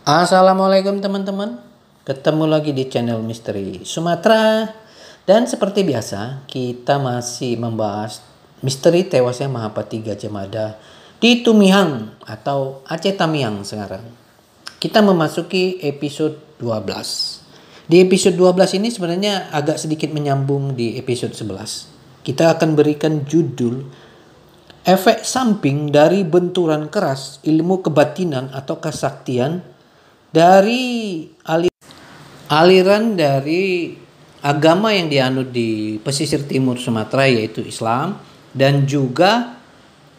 Assalamualaikum teman-teman. Ketemu lagi di channel Misteri Sumatera. Dan seperti biasa, kita masih membahas misteri tewasnya Mahapati Gajah Mada di Tumihang atau Aceh Tamiang sekarang. Kita memasuki episode 12. Di episode 12 ini sebenarnya agak sedikit menyambung di episode 11. Kita akan berikan judul efek samping dari benturan keras ilmu kebatinan atau kesaktian dari aliran dari agama yang dianut di pesisir timur Sumatera, yaitu Islam, dan juga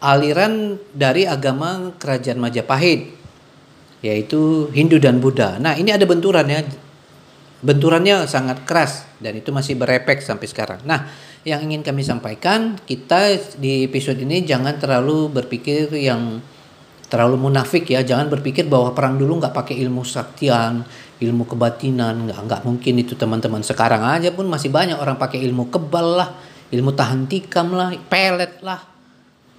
aliran dari agama kerajaan Majapahit, yaitu Hindu dan Buddha. Nah, ini ada benturannya. Benturannya sangat keras dan itu masih berefek sampai sekarang. Nah, yang ingin kami sampaikan, kita di episode ini jangan terlalu berpikir yang terlalu munafik ya. Jangan berpikir bahwa perang dulu nggak pakai ilmu saktian, ilmu kebatinan. Nggak mungkin itu teman-teman. Sekarang aja pun masih banyak orang pakai ilmu kebal lah, ilmu tahan tikam lah, pelet lah,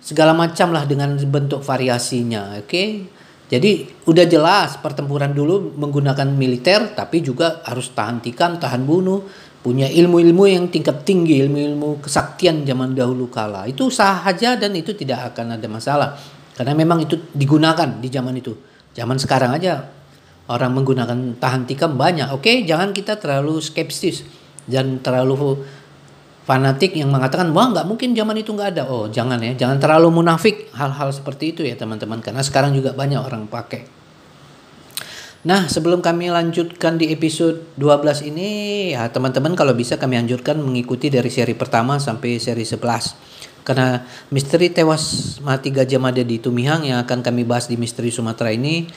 segala macam lah dengan bentuk variasinya. Oke. Jadi udah jelas pertempuran dulu menggunakan militer, tapi juga harus tahan tikam, tahan bunuh, punya ilmu-ilmu yang tingkat tinggi, ilmu-ilmu kesaktian zaman dahulu kala. Itu sah saja dan itu tidak akan ada masalah. Karena memang itu digunakan di zaman itu. Zaman sekarang aja orang menggunakan tahan tikam banyak. Oke, jangan kita terlalu skeptis dan terlalu fanatik yang mengatakan wah nggak mungkin zaman itu nggak ada. Oh jangan ya, jangan terlalu munafik hal-hal seperti itu ya teman-teman. Karena sekarang juga banyak orang pakai. Nah, sebelum kami lanjutkan di episode 12 ini, ya teman-teman kalau bisa kami anjurkan mengikuti dari seri pertama sampai seri 11. Karena misteri tewas mati Gajah Mada di Tumihang yang akan kami bahas di Misteri Sumatera ini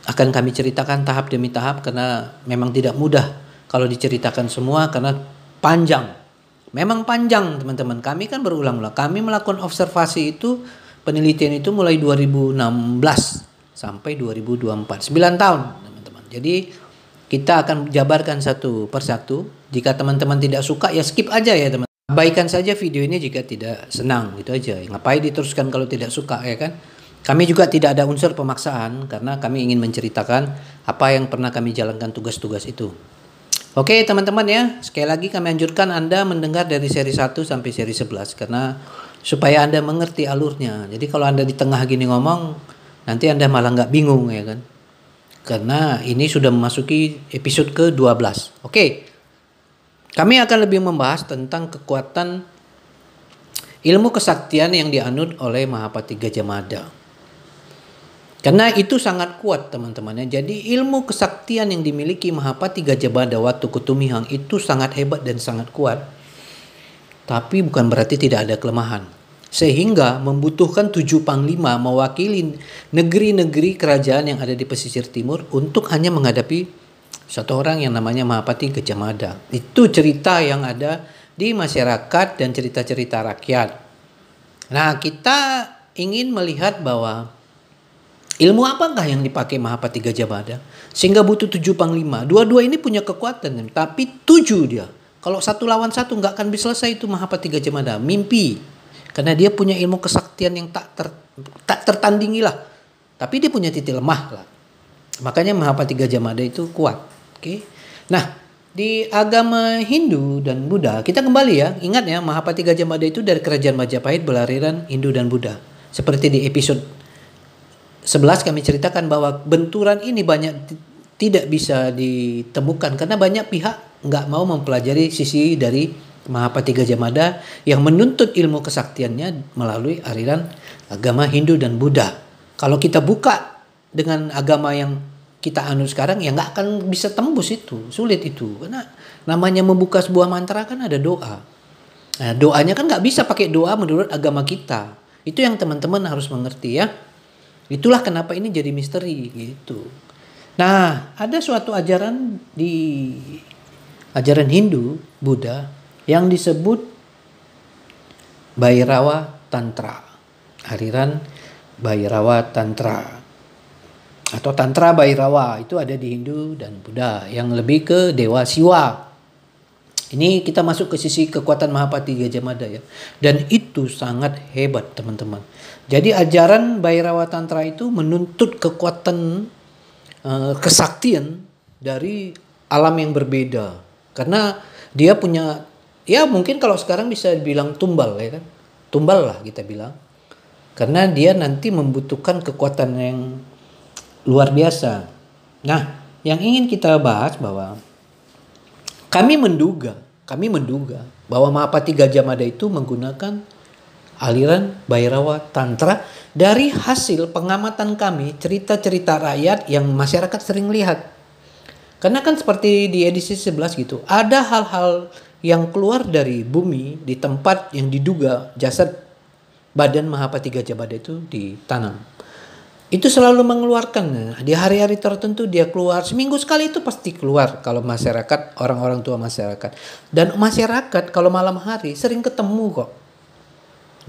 akan kami ceritakan tahap demi tahap, karena memang tidak mudah kalau diceritakan semua karena panjang. Memang panjang teman-teman. Kami kan berulang-ulang. Kami melakukan observasi itu, penelitian itu mulai 2016 sampai 2024. 9 tahun teman-teman. Jadi kita akan jabarkan satu persatu. Jika teman-teman tidak suka ya skip aja ya teman. Abaikan saja video ini jika tidak senang, gitu aja. Ngapain diteruskan kalau tidak suka ya kan? Kami juga tidak ada unsur pemaksaan karena kami ingin menceritakan apa yang pernah kami jalankan tugas-tugas itu. Oke teman-teman ya, sekali lagi kami anjurkan Anda mendengar dari seri 1 sampai seri 11 karena supaya Anda mengerti alurnya. Jadi kalau Anda di tengah gini ngomong, nanti Anda malah nggak bingung ya kan? Karena ini sudah memasuki episode ke-12. Oke. Kami akan lebih membahas tentang kekuatan ilmu kesaktian yang dianut oleh Mahapati Gajah Mada. Karena itu sangat kuat teman-teman ya. Jadi ilmu kesaktian yang dimiliki Mahapati Gajah Mada waktu ke Tumihang itu sangat hebat dan sangat kuat. Tapi bukan berarti tidak ada kelemahan. Sehingga membutuhkan 7 panglima mewakili negeri-negeri kerajaan yang ada di pesisir timur untuk hanya menghadapi satu orang yang namanya Mahapati Gajah Mada. Itu cerita yang ada di masyarakat dan cerita-cerita rakyat. Nah, kita ingin melihat bahwa ilmu apakah yang dipakai Mahapati Gajah Mada sehingga butuh 7 panglima. Dua-dua ini punya kekuatan, tapi 7 dia. Kalau satu lawan satu nggak akan bisa selesai itu Mahapati Gajah Mada. Mimpi. Karena dia punya ilmu kesaktian yang tak tertandingi lah. Tapi dia punya titik lemah lah. Makanya Mahapati Gajah Mada itu kuat. Oke. Nah, di agama Hindu dan Buddha, kita kembali ya, ingat ya, Mahapati Gajah Mada itu dari kerajaan Majapahit beraliran Hindu dan Buddha. Seperti di episode 11 kami ceritakan bahwa benturan ini banyak tidak bisa ditemukan karena banyak pihak nggak mau mempelajari sisi dari Mahapati Gajah Mada yang menuntut ilmu kesaktiannya melalui aliran agama Hindu dan Buddha. Kalau kita buka dengan agama yang kita anut sekarang ya nggak akan bisa tembus itu, sulit itu karena namanya membuka sebuah mantra kan ada doa. Nah, doanya kan nggak bisa pakai doa menurut agama kita. Itu yang teman-teman harus mengerti ya. Itulah kenapa ini jadi misteri gitu. Nah, ada suatu ajaran di ajaran Hindu, Buddha yang disebut Bhairava Tantra. Aliran Bhairava Tantra. Atau Tantra Bhairava itu ada di Hindu dan Buddha yang lebih ke Dewa Siwa. Ini kita masuk ke sisi kekuatan Mahapati Gajah Mada ya. Dan itu sangat hebat teman-teman. Jadi ajaran Bhairava Tantra itu menuntut kekuatan kesaktian dari alam yang berbeda. Karena dia punya, ya mungkin kalau sekarang bisa dibilang tumbal ya kan. Tumbal lah kita bilang. Karena dia nanti membutuhkan kekuatan yang luar biasa. Nah, yang ingin kita bahas bahwa kami menduga bahwa Mahapati Gajah Mada itu menggunakan aliran Bhairawa Tantra dari hasil pengamatan kami, cerita-cerita rakyat yang masyarakat sering lihat. Karena kan seperti di edisi 11 gitu, ada hal-hal yang keluar dari bumi di tempat yang diduga jasad badan Mahapati Gajah Mada itu ditanam. Itu selalu mengeluarkan. Di hari-hari tertentu dia keluar. Seminggu sekali itu pasti keluar kalau masyarakat, orang-orang tua masyarakat. Dan masyarakat kalau malam hari sering ketemu kok.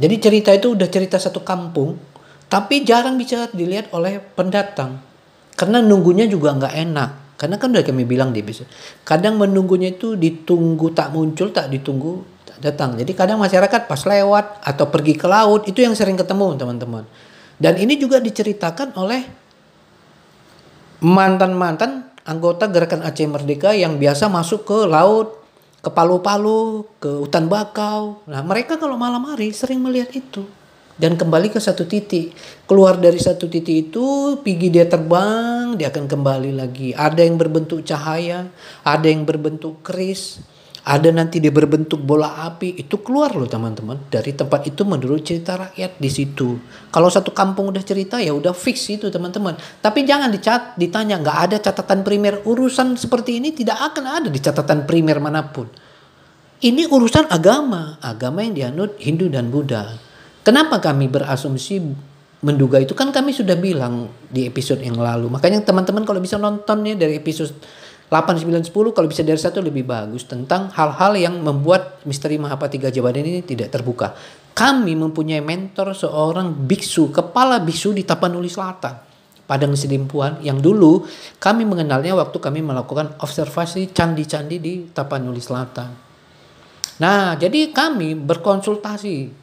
Jadi cerita itu udah cerita satu kampung. Tapi jarang bisa dilihat oleh pendatang. Karena nunggunya juga nggak enak. Karena kan udah kami bilang di episode. Kadang menunggunya itu ditunggu tak muncul, tak ditunggu tak datang. Jadi kadang masyarakat pas lewat atau pergi ke laut itu yang sering ketemu teman-teman. Dan ini juga diceritakan oleh mantan-mantan anggota Gerakan Aceh Merdeka yang biasa masuk ke laut, ke Palu-Palu, ke hutan bakau. Nah, mereka kalau malam hari sering melihat itu. Dan kembali ke satu titik. Keluar dari satu titik itu, pergi dia terbang, dia akan kembali lagi. Ada yang berbentuk cahaya, ada yang berbentuk keris. Ada nanti dia berbentuk bola api, itu keluar loh teman-teman dari tempat itu menurut cerita rakyat di situ. Kalau satu kampung udah cerita ya udah fix itu teman-teman. Tapi jangan ditanya nggak ada catatan primer, urusan seperti ini tidak akan ada di catatan primer manapun. Ini urusan agama yang dianut Hindu dan Buddha. Kenapa kami berasumsi menduga itu? Kan kami sudah bilang di episode yang lalu. Makanya teman-teman kalau bisa nontonnya dari episode 8, 9, 10 kalau bisa dari 1 lebih bagus tentang hal-hal yang membuat misteri Mahapati Gajah Mada ini tidak terbuka. Kami mempunyai mentor seorang biksu, kepala biksu di Tapanuli Selatan, Padang Sidimpuan, yang dulu kami mengenalnya waktu kami melakukan observasi candi-candi di Tapanuli Selatan. Nah, jadi kami berkonsultasi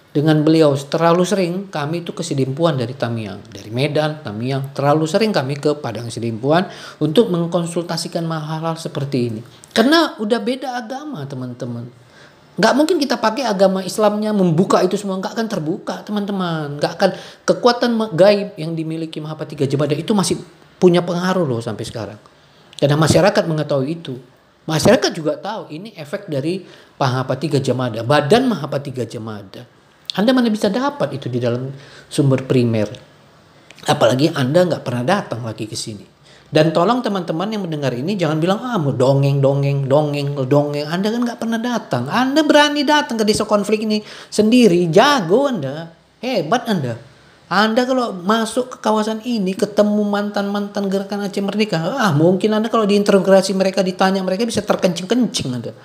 dengan beliau. Terlalu sering kami itu ke Sidimpuan dari Tamiang, dari Medan, Tamiang. Terlalu sering kami ke Padang Sidimpuan untuk mengkonsultasikan hal-hal seperti ini. Karena udah beda agama teman-teman. Gak mungkin kita pakai agama Islamnya membuka itu semua. Gak akan terbuka teman-teman. Gak akan, kekuatan gaib yang dimiliki Mahapati Gajah Mada itu masih punya pengaruh loh sampai sekarang. Karena masyarakat mengetahui itu. Masyarakat juga tahu ini efek dari Mahapati Gajah Mada. Badan Mahapati Gajah Mada. Anda mana bisa dapat itu di dalam sumber primer. Apalagi Anda nggak pernah datang lagi ke sini. Dan tolong teman-teman yang mendengar ini jangan bilang mau dongeng. Anda kan nggak pernah datang. Anda berani datang ke desa konflik ini sendiri. Jago Anda. Hebat Anda. Anda kalau masuk ke kawasan ini ketemu mantan-mantan Gerakan Aceh Merdeka. Mungkin Anda kalau diintegrasi mereka, ditanya mereka bisa terkencing-kencing Anda.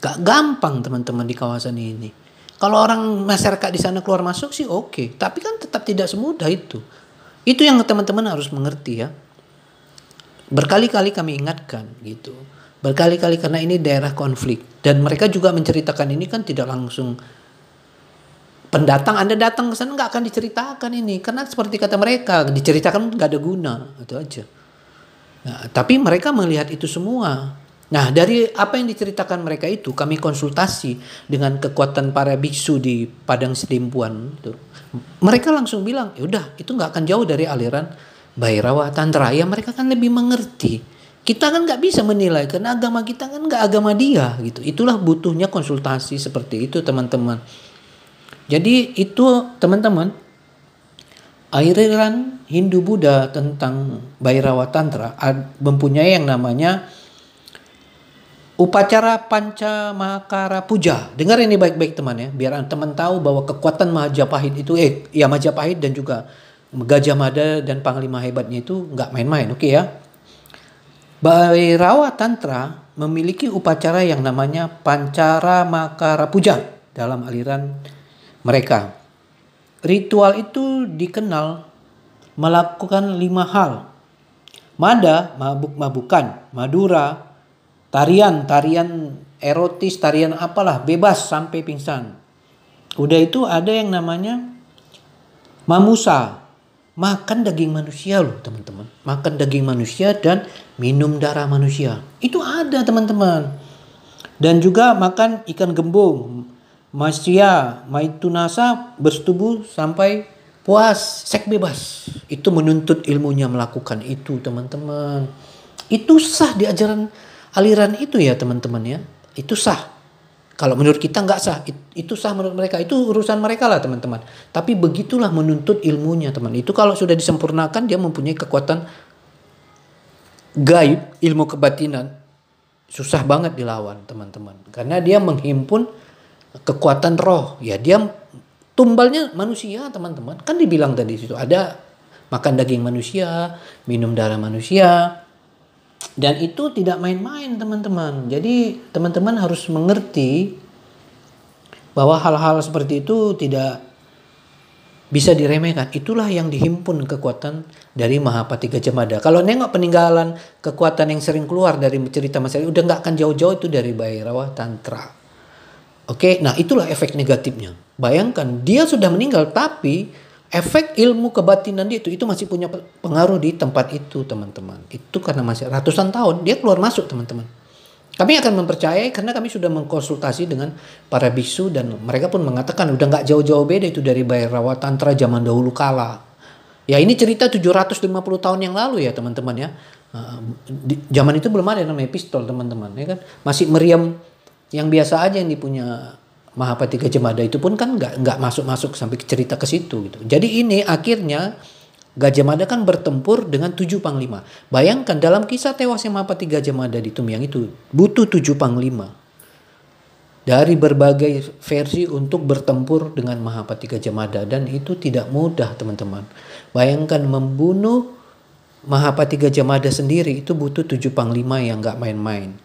Gak gampang teman-teman di kawasan ini. Kalau orang masyarakat di sana keluar masuk sih oke. Tapi kan tetap tidak semudah itu. Itu yang teman-teman harus mengerti ya. Berkali-kali kami ingatkan gitu. Berkali-kali karena ini daerah konflik. Dan mereka juga menceritakan ini kan tidak langsung. Pendatang Anda datang ke sana gak akan diceritakan ini. Karena seperti kata mereka, diceritakan gak ada guna. Itu aja. Nah, tapi mereka melihat itu semua. Nah, dari apa yang diceritakan mereka itu, kami konsultasi dengan kekuatan para biksu di Padang Sidimpuan itu. Mereka langsung bilang, ya udah, itu nggak akan jauh dari aliran Bhairawa Tantra. Ya mereka kan lebih mengerti. Kita kan nggak bisa menilai karena agama kita kan nggak agama dia gitu. Itulah butuhnya konsultasi seperti itu teman-teman. Jadi itu teman-teman, aliran Hindu Buddha tentang Bhairawa Tantra mempunyai yang namanya upacara Pancamakara Puja. Dengar ini baik-baik teman ya, biar teman tahu bahwa kekuatan Majapahit itu Majapahit dan juga Gajah Mada dan panglima hebatnya itu nggak main-main, oke ya. Bhairawa Tantra memiliki upacara yang namanya Pancamakara Puja dalam aliran mereka. Ritual itu dikenal melakukan 5 hal. Mada, mabuk-mabukan, Madura, tarian erotis, tarian apalah, bebas sampai pingsan. Udah itu ada yang namanya Mamusa. makan daging manusia loh teman-teman. Makan daging manusia dan minum darah manusia. Itu ada teman-teman. Dan juga makan ikan gembung. Masya, maitunasa bersetubuh sampai puas, seks bebas. Itu menuntut ilmunya melakukan itu teman-teman. Itu sah di ajaran aliran itu ya teman-teman ya. Itu sah. Kalau menurut kita nggak sah, itu sah menurut mereka. Itu urusan mereka lah teman-teman. Tapi begitulah menuntut ilmunya teman. Itu kalau sudah disempurnakan dia mempunyai kekuatan gaib, ilmu kebatinan. Susah banget dilawan teman-teman. Karena dia menghimpun kekuatan roh. Ya dia tumbalnya manusia teman-teman. Kan dibilang tadi situ ada makan daging manusia, minum darah manusia. Dan itu tidak main-main teman-teman. Jadi teman-teman harus mengerti bahwa hal-hal seperti itu tidak bisa diremehkan. Itulah yang dihimpun kekuatan dari Mahapati Gajah Mada. Kalau nengok peninggalan kekuatan yang sering keluar dari cerita masyarakat, udah nggak akan jauh-jauh itu dari Bhairawa Tantra. Oke, nah itulah efek negatifnya. Bayangkan dia sudah meninggal tapi efek ilmu kebatinan dia itu masih punya pengaruh di tempat itu teman-teman. Itu karena masih ratusan tahun dia keluar masuk teman-teman. Kami akan mempercayai karena kami sudah mengkonsultasi dengan para biksu dan mereka pun mengatakan udah nggak jauh-jauh beda itu dari Bhairawa Tantra zaman dahulu kala. Ya ini cerita 750 tahun yang lalu ya teman-teman ya. Zaman itu belum ada namanya pistol teman-teman ya kan. Masih meriam yang biasa aja yang dipunya Mahapati Gajah Mada itu pun kan nggak masuk sampai cerita ke situ gitu. Jadi ini akhirnya Gajah Mada kan bertempur dengan 7 panglima. Bayangkan dalam kisah tewasnya Mahapati Gajah Mada di Tumyang itu butuh 7 panglima dari berbagai versi untuk bertempur dengan Mahapati Gajah Mada dan itu tidak mudah teman-teman. Bayangkan membunuh Mahapati Gajah Mada sendiri itu butuh 7 panglima yang nggak main-main.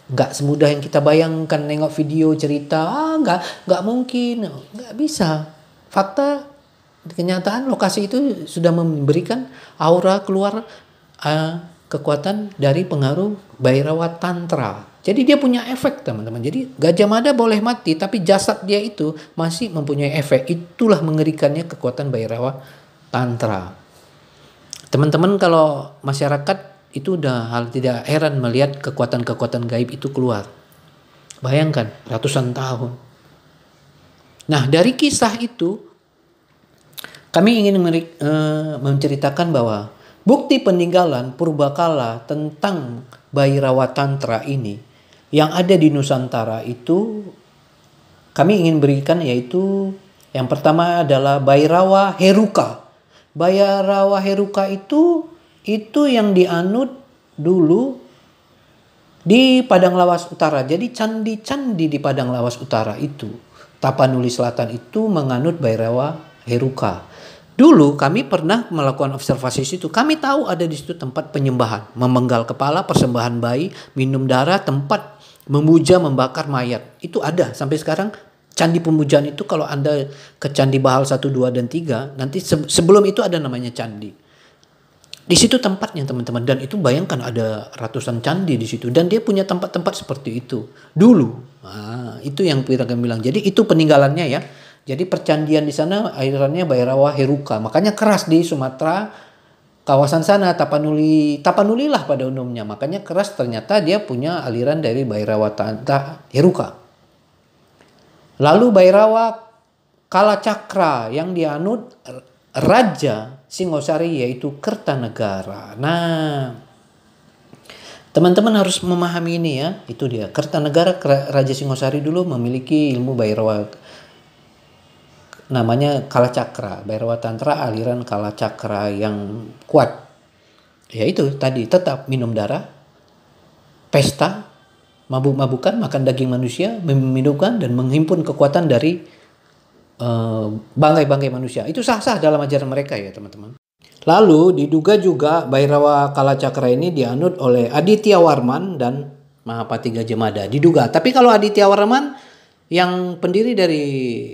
Nggak semudah yang kita bayangkan nengok video cerita, nggak mungkin, nggak bisa. Fakta kenyataan lokasi itu sudah memberikan aura keluar kekuatan dari pengaruh Bhairawa Tantra. Jadi dia punya efek teman-teman. Jadi Gajah Mada boleh mati tapi jasad dia itu masih mempunyai efek. Itulah mengerikannya kekuatan Bhairawa Tantra. Teman-teman kalau masyarakat itu udah hal tidak heran melihat kekuatan-kekuatan gaib itu keluar. Bayangkan ratusan tahun. Nah dari kisah itu kami ingin menceritakan bahwa bukti peninggalan purbakala tentang Bhairawa Tantra ini yang ada di Nusantara itu kami ingin berikan yaitu yang pertama adalah Bhairawa Heruka. Bhairawa Heruka itu yang dianut dulu di Padang Lawas Utara. Jadi candi-candi di Padang Lawas Utara itu, Tapanuli Selatan itu menganut Bhairawa Heruka. Dulu kami pernah melakukan observasi situ. Kami tahu ada di situ tempat penyembahan, memenggal kepala, persembahan bayi, minum darah, tempat memuja, membakar mayat. Itu ada sampai sekarang. Candi pemujaan itu kalau Anda ke Candi Bahal 1, 2, dan 3, nanti sebelum itu ada namanya candi. Di situ tempatnya teman-teman dan itu bayangkan ada ratusan candi di situ dan dia punya tempat-tempat seperti itu dulu. Nah, itu yang kita akan bilang. Jadi itu peninggalannya ya. Jadi percandian di sana alirannya Bhairawa Heruka. Makanya keras di Sumatera kawasan sana Tapanuli lah pada umumnya. Makanya keras ternyata dia punya aliran dari Bhairawa Tantra Heruka. Lalu Bhairawa Kalacakra yang dianut Raja Singosari yaitu Kertanegara. Nah, teman-teman harus memahami ini ya. Itu dia. Kertanegara Raja Singosari dulu memiliki ilmu Bhairawa namanya Kalacakra. Bhairawa Tantra aliran Kalacakra yang kuat. Yaitu tadi tetap minum darah, pesta, mabuk-mabukan, makan daging manusia, meminumkan dan menghimpun kekuatan dari bangkai-bangkai manusia. Itu sah-sah dalam ajaran mereka ya teman-teman. Lalu diduga juga Bhairawa Kalacakra ini dianut oleh Aditya Warman dan Mahapati Gajah Mada. Diduga. Tapi kalau Aditya Warman yang pendiri dari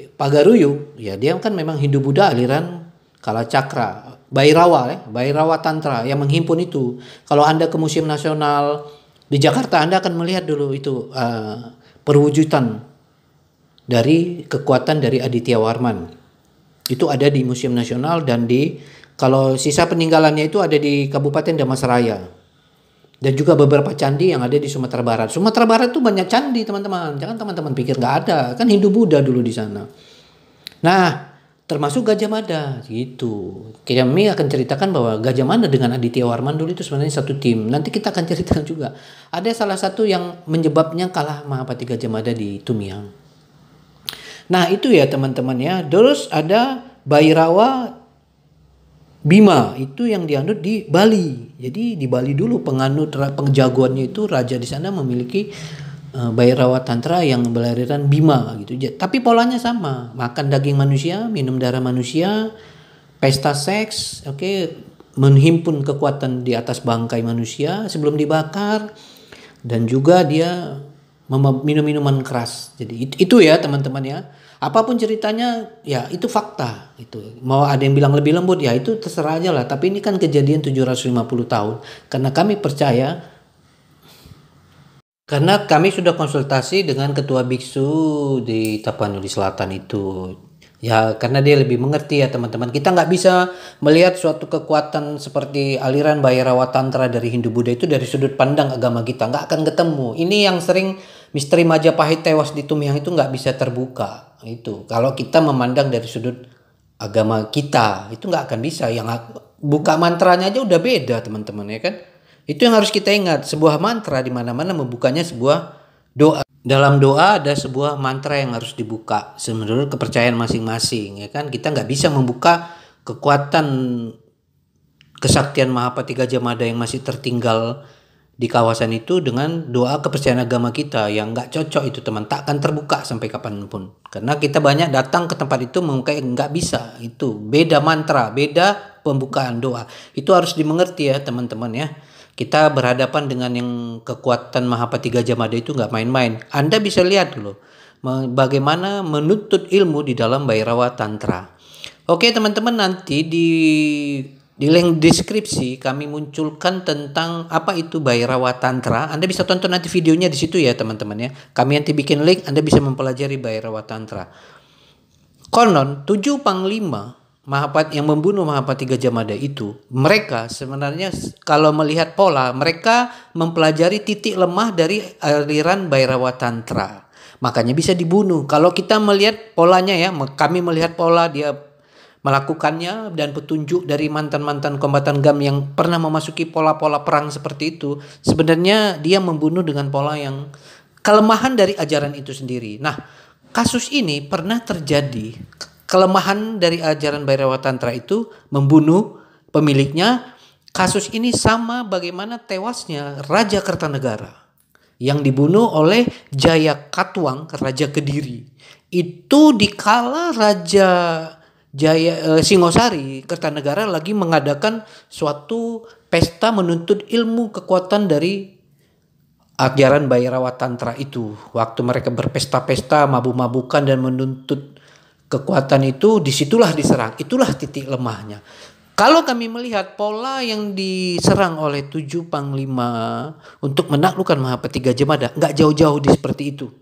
Pagaruyu, ya dia kan memang Hindu-Buddha aliran Kalacakra. Bhairawa Tantra yang menghimpun itu. Kalau Anda ke Museum Nasional di Jakarta, Anda akan melihat dulu itu perwujudan dari kekuatan dari Aditya Warman. Itu ada di Museum Nasional dan di Kalau sisa peninggalannya itu ada di Kabupaten Damastraya. Dan juga beberapa candi yang ada di Sumatera Barat. Sumatera Barat tuh banyak candi, teman-teman. Jangan teman-teman pikir nggak ada. Kan Hindu-Buddha dulu di sana. Nah, termasuk Gajah Mada gitu. Kami akan ceritakan bahwa Gajah Mada dengan Aditya Warman dulu itu sebenarnya satu tim. Nanti kita akan ceritakan juga. Ada salah satu yang menyebabnya kalah Mahapati Gajah Mada di Tumiang. Nah, itu ya teman-teman ya. Terus ada Bhairawa Bima, itu yang dianut di Bali. Jadi di Bali dulu penjagoannya itu raja di sana memiliki Bhairawa Tantra yang beraliran Bima gitu. Tapi polanya sama, makan daging manusia, minum darah manusia, pesta seks, menghimpun kekuatan di atas bangkai manusia sebelum dibakar, dan juga dia minum minuman keras. Jadi itu ya teman-teman ya. Apapun ceritanya ya itu fakta itu. Mau ada yang bilang lebih lembut ya itu terserah aja lah. Tapi ini kan kejadian 750 tahun. Karena kami percaya, karena kami sudah konsultasi dengan ketua biksu di Tapanuli Selatan itu. Ya karena dia lebih mengerti ya teman-teman. Kita nggak bisa melihat suatu kekuatan seperti aliran Bhairawa Tantra dari Hindu-Buddha itu dari sudut pandang agama kita. Nggak akan ketemu. Ini yang sering misteri Majapahit tewas di Tumiang itu nggak bisa terbuka. Itu kalau kita memandang dari sudut agama kita itu nggak akan bisa. Yang buka mantranya aja udah beda teman-teman ya kan. Itu yang harus kita ingat. Sebuah mantra di mana-mana membukanya sebuah doa. Dalam doa ada sebuah mantra yang harus dibuka menurut kepercayaan masing-masing ya kan. Kita nggak bisa membuka kekuatan kesaktian Mahapati Gajah Mada yang masih tertinggal di kawasan itu dengan doa kepercayaan agama kita yang nggak cocok itu teman. Tak akan terbuka sampai kapanpun. Karena kita banyak datang ke tempat itu nggak bisa. Itu beda mantra, beda pembukaan doa. Itu harus dimengerti ya teman-teman ya. Kita berhadapan dengan yang kekuatan Mahapati Gajah Mada itu nggak main-main. Anda bisa lihat loh bagaimana menuntut ilmu di dalam Bhairawa Tantra. Oke teman-teman, nanti di link deskripsi kami munculkan tentang apa itu Bhairawa Tantra. Anda bisa tonton nanti videonya di situ ya teman-teman ya. Kami nanti bikin link, Anda bisa mempelajari Bhairawa Tantra. Konon 7 panglima Mahapati yang membunuh Mahapati Gajah Mada itu, mereka sebenarnya kalau melihat pola, mereka mempelajari titik lemah dari aliran Bhairawa Tantra. Makanya bisa dibunuh. Kalau kita melihat polanya ya, kami melihat pola dia melakukannya dan petunjuk dari mantan-mantan kombatan GAM yang pernah memasuki pola-pola perang seperti itu, sebenarnya dia membunuh dengan pola yang kelemahan dari ajaran itu sendiri. Nah, kasus ini pernah terjadi. Kelemahan dari ajaran Bhairawa Tantra itu membunuh pemiliknya. Kasus ini sama bagaimana tewasnya Raja Kertanegara yang dibunuh oleh Jaya Katuang, Raja Kediri. Itu dikala Raja Singosari Kertanegara lagi mengadakan suatu pesta menuntut ilmu kekuatan dari ajaran Bhairawa Tantra itu. Waktu mereka berpesta-pesta, mabuk-mabukan dan menuntut kekuatan itu, disitulah diserang. Itulah titik lemahnya. Kalau kami melihat pola yang diserang oleh 7 panglima untuk menaklukkan Mahapati Gajah Mada, nggak jauh-jauh seperti itu.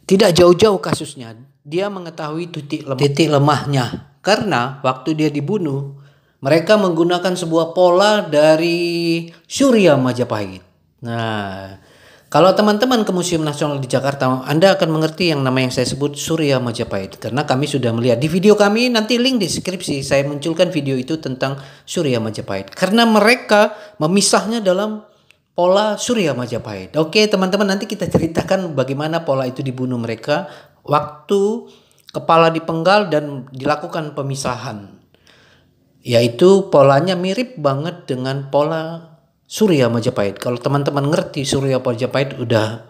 Tidak jauh-jauh kasusnya. Dia mengetahui titik lemahnya. Karena waktu dia dibunuh, mereka menggunakan sebuah pola dari Surya Majapahit. Nah, kalau teman-teman ke Museum Nasional di Jakarta, Anda akan mengerti yang nama yang saya sebut Surya Majapahit. Karena kami sudah melihat di video kami, nanti link di deskripsi, saya munculkan video itu tentang Surya Majapahit. Karena mereka memisahnya dalam pola Surya Majapahit. Oke teman-teman, nanti kita ceritakan bagaimana pola itu dibunuh mereka. Waktu kepala dipenggal dan dilakukan pemisahan. Yaitu polanya mirip banget dengan pola Surya Majapahit. Kalau teman-teman ngerti Surya Majapahit udah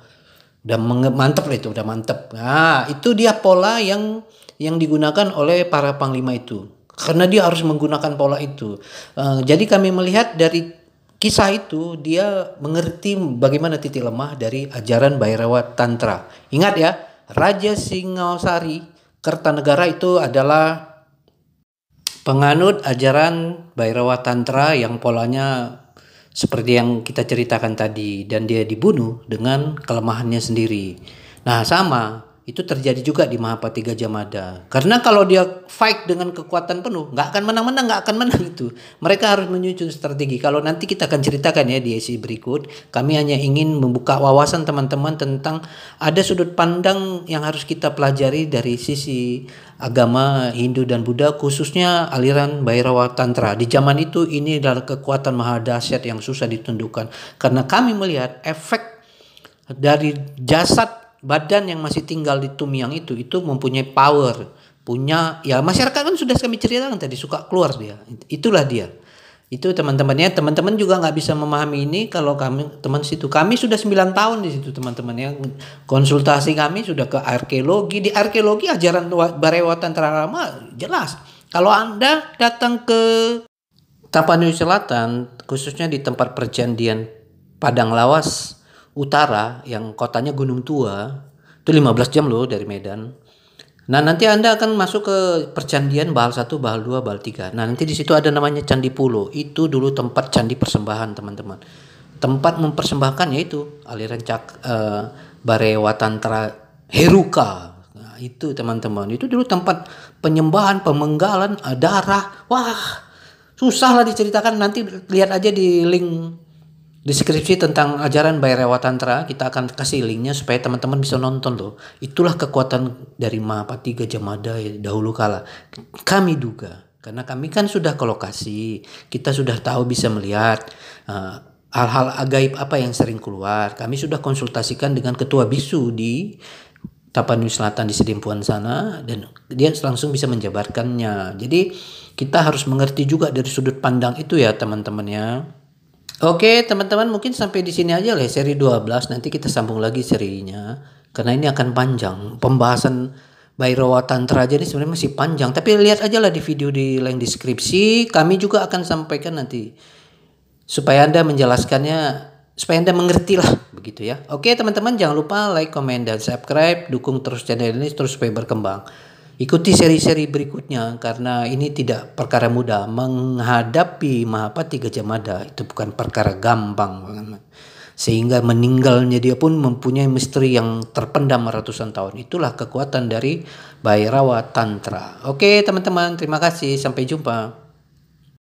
mantep itu, udah mantep. Nah, itu dia pola yang digunakan oleh para panglima itu. Karena dia harus menggunakan pola itu. Jadi kami melihat dari kisah itu dia mengerti bagaimana titik lemah dari ajaran Bhairawa Tantra. Ingat ya, Raja Singosari Kertanegara itu adalah penganut ajaran Bhairawa Tantra yang polanya seperti yang kita ceritakan tadi, dan dia dibunuh dengan kelemahannya sendiri. Nah sama, Itu terjadi juga di Mahapati Gajah Mada. Karena kalau dia fight dengan kekuatan penuh, nggak akan menang-menang, nggak akan menang itu. Mereka harus menyusun strategi. Kalau nanti kita akan ceritakan ya di sesi berikut, kami hanya ingin membuka wawasan teman-teman tentang ada sudut pandang yang harus kita pelajari dari sisi agama Hindu dan Buddha, khususnya aliran Bhairava Tantra. Di zaman itu ini adalah kekuatan maha dahsyat yang susah ditundukkan. Karena kami melihat efek dari jasad badan yang masih tinggal di Tumyang itu mempunyai power, punya ya masyarakat kan sudah kami ceritakan tadi suka keluar dia. Itulah dia. Itu teman-temannya, teman-teman juga nggak bisa memahami ini kalau kami teman situ. Kami sudah 9 tahun di situ teman-teman. Konsultasi kami sudah ke arkeologi. Di arkeologi ajaran Bhairava Tantra Rama jelas. Kalau Anda datang ke Tapanuli Selatan, khususnya di tempat perjandian Padang Lawas Utara yang kotanya Gunung Tua, itu 15 jam loh dari Medan. Nah, nanti Anda akan masuk ke percandian Bahal 1, Bahal 2, Bahal 3. Nah, nanti di situ ada namanya Candi Pulo. Itu dulu tempat candi persembahan, teman-teman. Tempat mempersembahkan yaitu aliran Bhairava Tantra Heruka. Nah, itu teman-teman. Itu dulu tempat penyembahan, pemenggalan, darah. Wah, susah lah diceritakan. Nanti lihat aja di link deskripsi tentang ajaran Bhairava Tantra, kita akan kasih linknya supaya teman-teman bisa nonton loh. Itulah kekuatan dari Mahapati Gajah Mada dahulu kala. Kami duga, karena kami kan sudah ke lokasi, kita sudah tahu bisa melihat hal-hal ajaib apa yang sering keluar. Kami sudah konsultasikan dengan ketua bisu di Tapanuli Selatan di Sedempuan sana dan dia langsung bisa menjabarkannya. Jadi kita harus mengerti juga dari sudut pandang itu ya teman-teman ya. Oke teman-teman, mungkin sampai di sini aja lah seri 12, nanti kita sambung lagi serinya karena ini akan panjang. Pembahasan Bhairava Tantra aja ini sebenarnya masih panjang, tapi lihat aja lah di video di link deskripsi, kami juga akan sampaikan nanti supaya Anda menjelaskannya, supaya Anda mengerti lah begitu ya. Oke teman-teman, jangan lupa like, comment, dan subscribe, dukung terus channel ini terus supaya berkembang. Ikuti seri-seri berikutnya karena ini tidak perkara mudah. Menghadapi Mahapati Gajah Mada itu bukan perkara gampang. Sehingga meninggalnya dia pun mempunyai misteri yang terpendam ratusan tahun. Itulah kekuatan dari Bhairava Tantra. Oke teman-teman, terima kasih. Sampai jumpa.